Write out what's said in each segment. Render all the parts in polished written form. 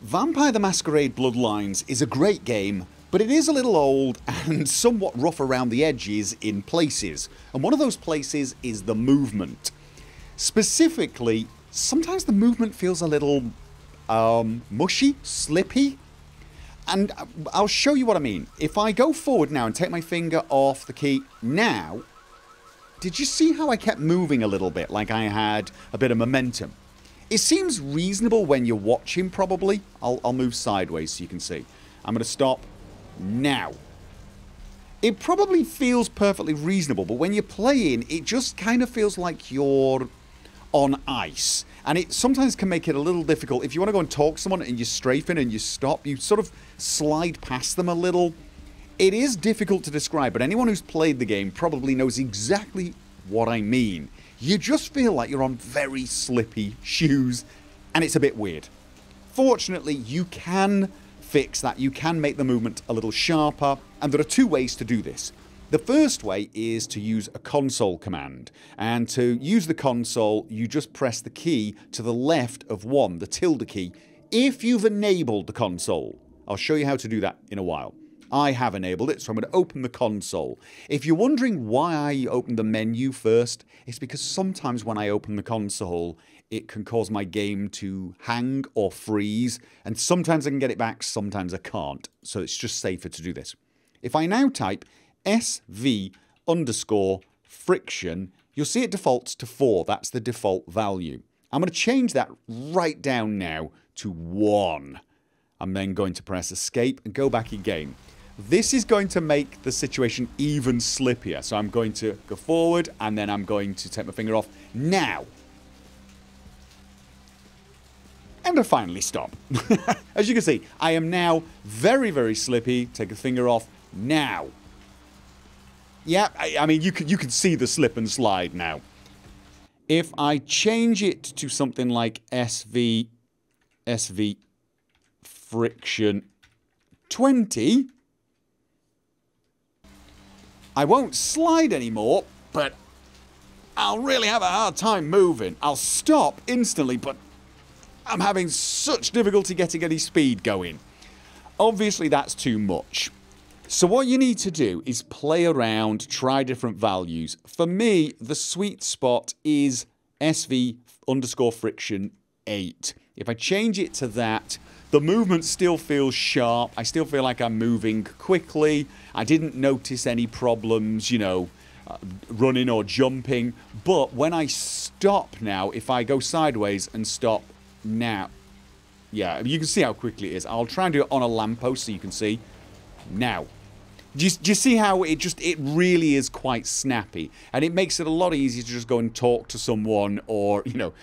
Vampire the Masquerade Bloodlines is a great game, but it is a little old and somewhat rough around the edges in places, and one of those places is the movement. Specifically, sometimes the movement feels a little mushy, slippy, and I'll show you what I mean. If I go forward now and take my finger off the key now, did you see how I kept moving a little bit, like I had a bit of momentum? It seems reasonable when you're watching, probably. I'll move sideways so you can see. I'm going to stop now. It probably feels perfectly reasonable, but when you're playing, it just kind of feels like you're on ice. And it sometimes can make it a little difficult. If you want to go and talk to someone and you're strafing and you stop, you sort of slide past them a little. It is difficult to describe, but anyone who's played the game probably knows exactly what I mean. You just feel like you're on very slippy shoes, and it's a bit weird. Fortunately, you can fix that. You can make the movement a little sharper, and there are two ways to do this. The first way is to use a console command, and to use the console, you just press the key to the left of 1, the tilde key, if you've enabled the console. I'll show you how to do that in a while. I have enabled it, so I'm going to open the console. If you're wondering why I opened the menu first, it's because sometimes when I open the console, it can cause my game to hang or freeze, and sometimes I can get it back, sometimes I can't, so it's just safer to do this. If I now type SV_friction, you'll see it defaults to 4, that's the default value. I'm going to change that right down now to 1. I'm then going to press escape and go back again. This is going to make the situation even slippier. So I'm going to go forward and then I'm going to take my finger off now. And I finally stop. As you can see, I am now very, very slippy. Take a finger off now. Yeah, I mean, you can see the slip and slide now. If I change it to something like SV friction 20, I won't slide anymore, but I'll really have a hard time moving. I'll stop instantly, but I'm having such difficulty getting any speed going. Obviously, that's too much. So what you need to do is play around, try different values. For me, the sweet spot is SV_friction 8. If I change it to that, the movement still feels sharp. I still feel like I'm moving quickly. I didn't notice any problems, you know, running or jumping. But when I stop now, if I go sideways and stop now, yeah, you can see how quickly it is. I'll try and do it on a lamppost so you can see. Now. Do you see how it really is quite snappy? And it makes it a lot easier to just go and talk to someone or, you know,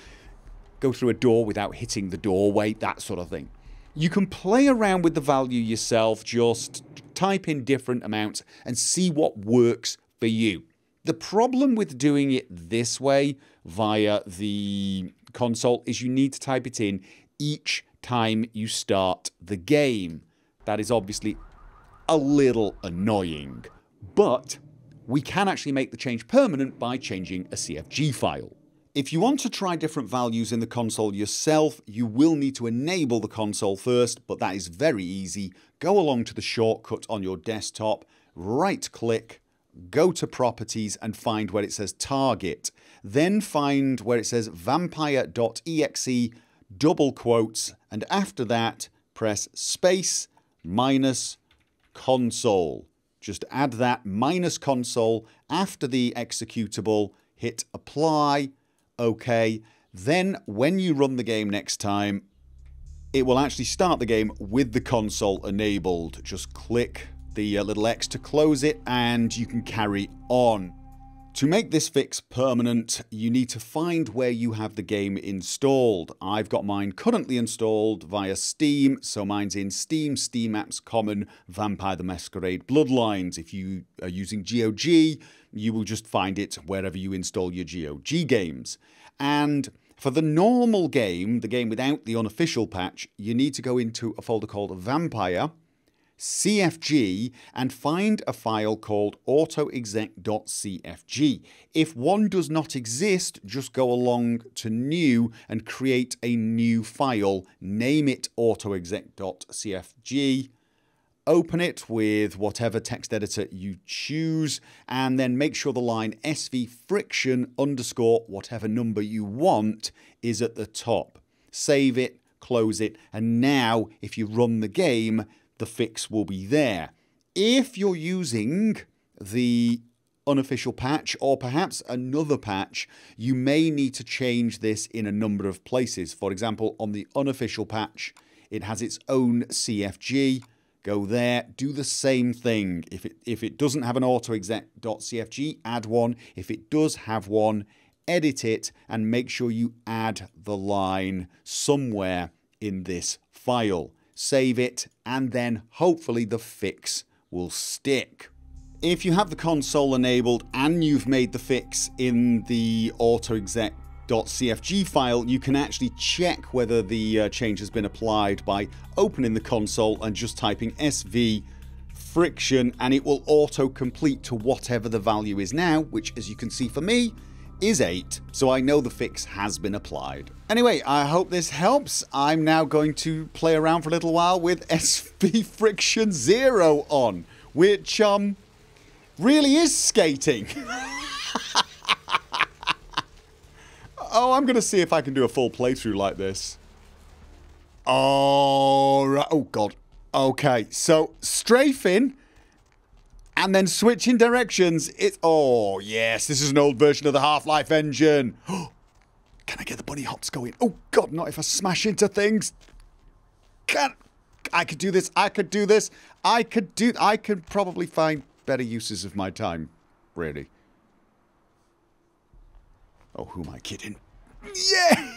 go through a door without hitting the doorway, that sort of thing. You can play around with the value yourself, just type in different amounts and see what works for you. The problem with doing it this way via the console is you need to type it in each time you start the game. That is obviously a little annoying, but we can actually make the change permanent by changing a CFG file. If you want to try different values in the console yourself, you will need to enable the console first, but that is very easy. Go along to the shortcut on your desktop, right click, go to properties and find where it says target. Then find where it says vampire.exe double quotes, and after that press space minus console. Just add that minus console after the executable, hit apply. OK, then when you run the game next time, it will actually start the game with the console enabled. Just click the little X to close it and you can carry on. To make this fix permanent, you need to find where you have the game installed. I've got mine currently installed via Steam, so mine's in Steam, Steam Apps Common, Vampire the Masquerade Bloodlines. If you are using GOG, you will just find it wherever you install your GOG games. And for the normal game, the game without the unofficial patch, you need to go into a folder called Vampire, CFG and find a file called autoexec.cfg. If one does not exist, just go along to new and create a new file. Name it autoexec.cfg. Open it with whatever text editor you choose, and then make sure the line SV friction underscore whatever number you want is at the top. Save it, close it, and now if you run the game, the fix will be there. If you're using the unofficial patch or perhaps another patch, you may need to change this in a number of places. For example, on the unofficial patch, it has its own CFG. Go there, do the same thing. If it doesn't have an autoexec.cfg, add one. If it does have one, edit it and make sure you add the line somewhere in this file. Save it, and then hopefully the fix will stick. If you have the console enabled and you've made the fix in the autoexec.cfg file, you can actually check whether the change has been applied by opening the console and just typing SV friction, and it will auto-complete to whatever the value is now, which, as you can see for me, is 8, so I know the fix has been applied. Anyway, I hope this helps. I'm now going to play around for a little while with SV friction 0 on, which really is skating. Oh, I'm going to see if I can do a full playthrough like this. Oh, right. Oh, God. Okay, so strafing and then switching directions. Oh, yes, this is an old version of the Half-Life engine. Can I get the bunny hops going? Oh, God, not if I smash into things. I could do this. I could do this. I could probably find better uses of my time, really. Oh, who am I kidding? Yeah!